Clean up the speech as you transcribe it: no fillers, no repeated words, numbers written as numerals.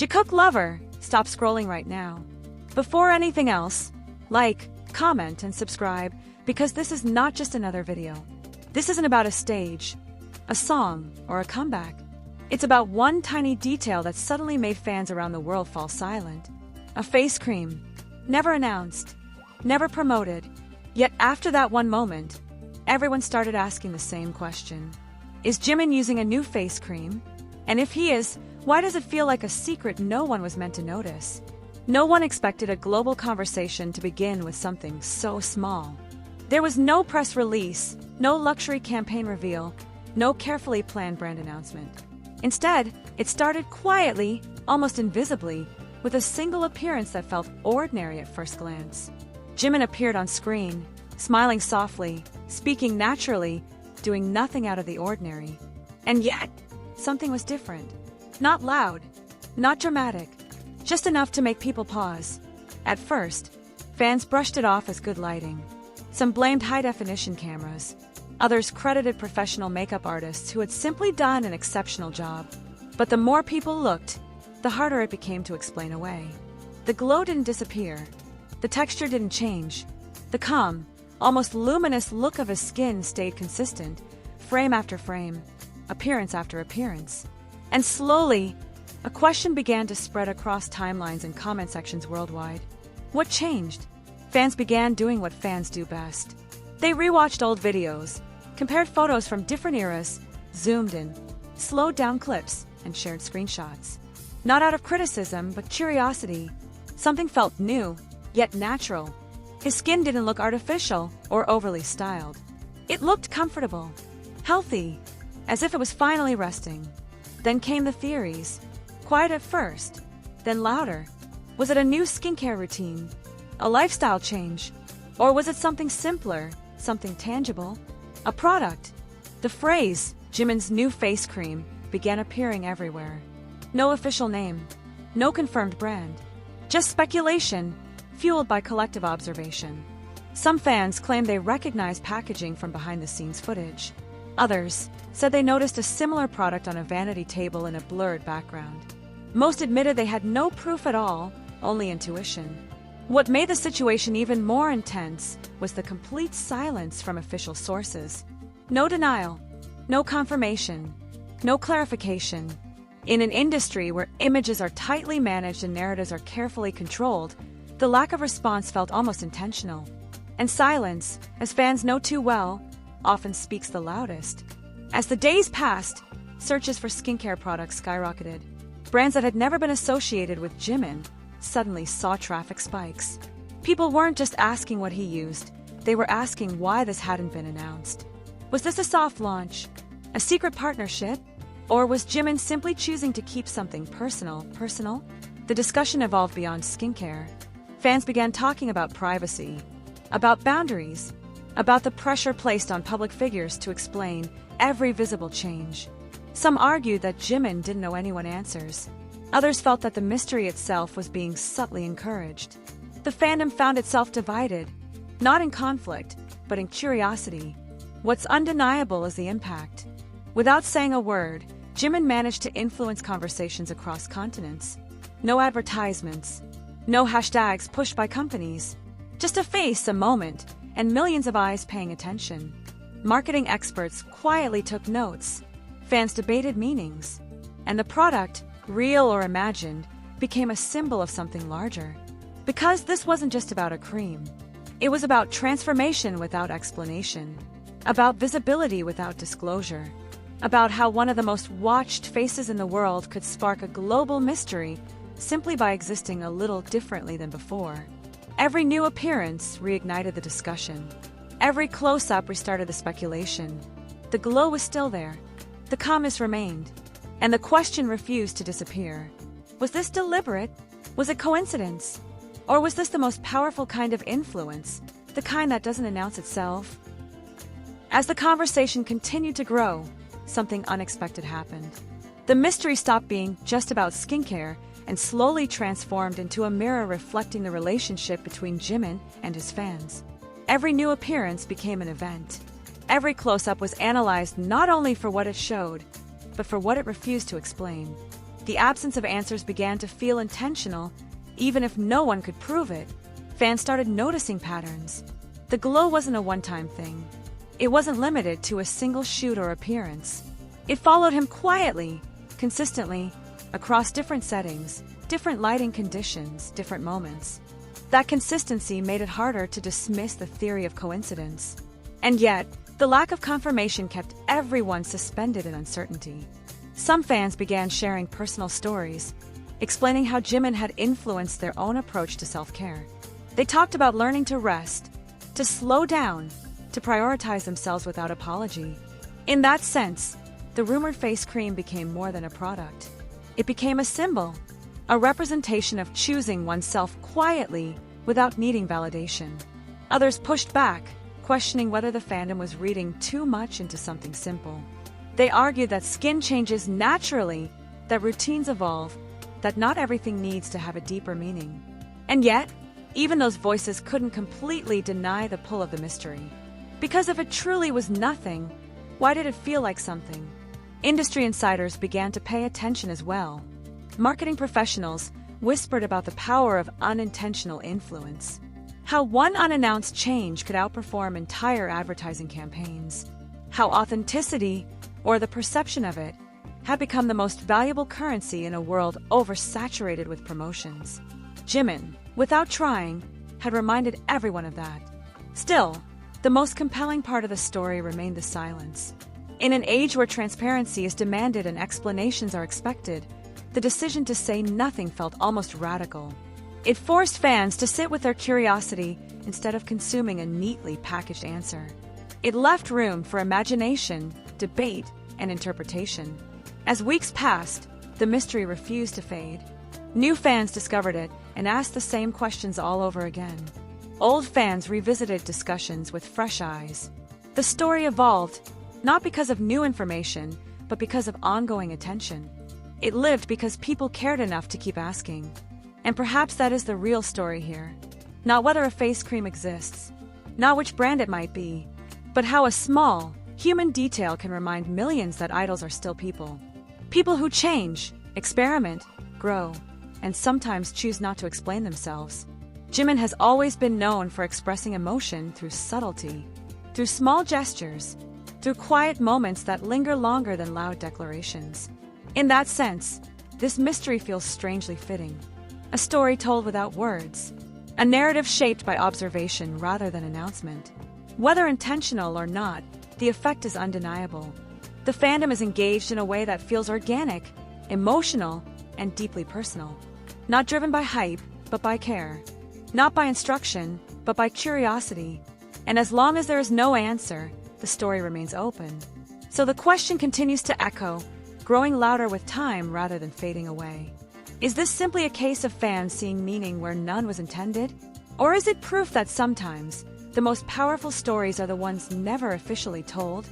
Jikook lover, stop scrolling right now. Before anything else, like, comment, and subscribe, because this is not just another video. This isn't about a stage, a song, or a comeback. It's about one tiny detail that suddenly made fans around the world fall silent. A face cream. Never announced. Never promoted. Yet after that one moment, everyone started asking the same question. Is Jimin using a new face cream? And if he is, why does it feel like a secret no one was meant to notice? No one expected a global conversation to begin with something so small. There was no press release, no luxury campaign reveal, no carefully planned brand announcement. Instead, it started quietly, almost invisibly, with a single appearance that felt ordinary at first glance. Jimin appeared on screen, smiling softly, speaking naturally, doing nothing out of the ordinary. And yet, something was different. Not loud, not dramatic, just enough to make people pause. At first, fans brushed it off as good lighting. Some blamed high-definition cameras. Others credited professional makeup artists who had simply done an exceptional job. But the more people looked, the harder it became to explain away. The glow didn't disappear. The texture didn't change. The calm, almost luminous look of his skin stayed consistent, frame after frame, appearance after appearance. And slowly, a question began to spread across timelines and comment sections worldwide. What changed? Fans began doing what fans do best. They rewatched old videos, compared photos from different eras, zoomed in, slowed down clips, and shared screenshots. Not out of criticism, but curiosity. Something felt new, yet natural. His skin didn't look artificial or overly styled. It looked comfortable, healthy, as if it was finally resting. Then came the theories. Quiet at first, then louder. Was it a new skincare routine? A lifestyle change? Or was it something simpler, something tangible? A product? The phrase, Jimin's new face cream, began appearing everywhere. No official name, no confirmed brand. Just speculation, fueled by collective observation. Some fans claimed they recognized packaging from behind-the-scenes footage. Others said they noticed a similar product on a vanity table in a blurred background. Most admitted they had no proof at all, only intuition. What made the situation even more intense was the complete silence from official sources. No denial, no confirmation, no clarification. In an industry where images are tightly managed and narratives are carefully controlled, the lack of response felt almost intentional. And silence, as fans know too well, often speaks the loudest. As the days passed, searches for skincare products skyrocketed. Brands that had never been associated with Jimin suddenly saw traffic spikes. People weren't just asking what he used, they were asking why this hadn't been announced. Was this a soft launch? A secret partnership? Or was Jimin simply choosing to keep something personal? The discussion evolved beyond skincare. Fans began talking about privacy, about boundaries, about the pressure placed on public figures to explain every visible change. Some argued that Jimin didn't owe anyone answers. Others felt that the mystery itself was being subtly encouraged. The fandom found itself divided, not in conflict, but in curiosity. What's undeniable is the impact. Without saying a word, Jimin managed to influence conversations across continents. No advertisements, no hashtags pushed by companies. Just a face, a moment, and millions of eyes paying attention. Marketing experts quietly took notes. Fans debated meanings. And the product, real or imagined, became a symbol of something larger. Because this wasn't just about a cream. It was about transformation without explanation. About visibility without disclosure. About how one of the most watched faces in the world could spark a global mystery simply by existing a little differently than before. Every new appearance reignited the discussion. Every close-up restarted the speculation. The glow was still there. The calmness remained. And the question refused to disappear. Was this deliberate? Was it coincidence? Or was this the most powerful kind of influence, the kind that doesn't announce itself? As the conversation continued to grow, something unexpected happened. The mystery stopped being just about skincare and slowly transformed into a mirror reflecting the relationship between Jimin and his fans. Every new appearance became an event. Every close-up was analyzed not only for what it showed, but for what it refused to explain. The absence of answers began to feel intentional, even if no one could prove it. Fans started noticing patterns. The glow wasn't a one-time thing. It wasn't limited to a single shoot or appearance. It followed him quietly, consistently, across different settings, different lighting conditions, different moments. That consistency made it harder to dismiss the theory of coincidence. And yet, the lack of confirmation kept everyone suspended in uncertainty. Some fans began sharing personal stories, explaining how Jimin had influenced their own approach to self-care. They talked about learning to rest, to slow down, to prioritize themselves without apology. In that sense, the rumored face cream became more than a product. It became a symbol, a representation of choosing oneself quietly without needing validation. Others pushed back, questioning whether the fandom was reading too much into something simple. They argued that skin changes naturally, that routines evolve, that not everything needs to have a deeper meaning. And yet, even those voices couldn't completely deny the pull of the mystery. Because if it truly was nothing, why did it feel like something? Industry insiders began to pay attention as well. Marketing professionals whispered about the power of unintentional influence. How one unannounced change could outperform entire advertising campaigns. How authenticity, or the perception of it, had become the most valuable currency in a world oversaturated with promotions. Jimin, without trying, had reminded everyone of that. Still, the most compelling part of the story remained the silence. In an age where transparency is demanded and explanations are expected, the decision to say nothing felt almost radical. It forced fans to sit with their curiosity instead of consuming a neatly packaged answer. It left room for imagination, debate, and interpretation. As weeks passed, the mystery refused to fade. New fans discovered it and asked the same questions all over again. Old fans revisited discussions with fresh eyes. The story evolved, not because of new information, but because of ongoing attention. It lived because people cared enough to keep asking. And perhaps that is the real story here. Not whether a face cream exists, not which brand it might be, but how a small, human detail can remind millions that idols are still people. People who change, experiment, grow, and sometimes choose not to explain themselves. Jimin has always been known for expressing emotion through subtlety, through small gestures, through quiet moments that linger longer than loud declarations. In that sense, this mystery feels strangely fitting. A story told without words, a narrative shaped by observation rather than announcement. Whether intentional or not, the effect is undeniable. The fandom is engaged in a way that feels organic, emotional, and deeply personal. Not driven by hype, but by care. Not by instruction, but by curiosity. And as long as there is no answer, the story remains open. So the question continues to echo, growing louder with time rather than fading away. Is this simply a case of fans seeing meaning where none was intended? Or is it proof that sometimes the most powerful stories are the ones never officially told?